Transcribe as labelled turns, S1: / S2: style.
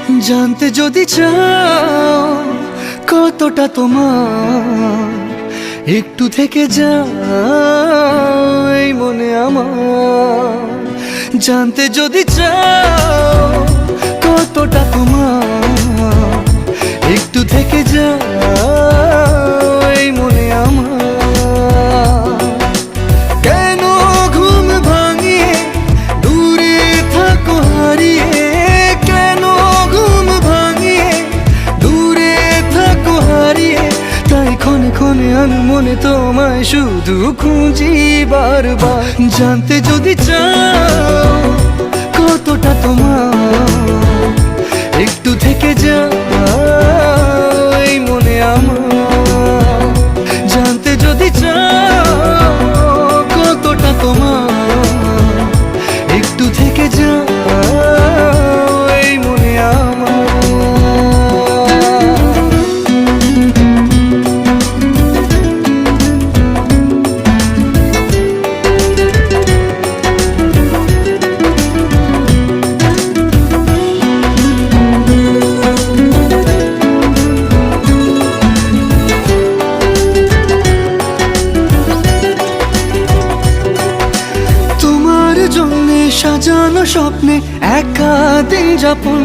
S1: জানতে যদি চাও কতটা তোমার, একটু থেকে যাও এই মনে আমার। জানতে যদি চাও কতটা তোমার, একটু থেকে যাও এই মনে আমার। কেন ঘুম ভাঙিয়ে দূরে থাকো হারিয়ে, কেন ঘুম ভাঙিয়ে দূরে থাকো হারিয়ে, তাই ক্ষণে ক্ষণে আমি মনে তোমায় শুধু খুঁজি বারবার। জানতে যদি চাও কতটা তোমার, একটু থেকে যাও এই মনে আমার। জানতে যদি চাও কতটা তোমার, একটু থেকে যাও এই মনে আমার। সাজানো স্বপ্নে একা দিন যাপন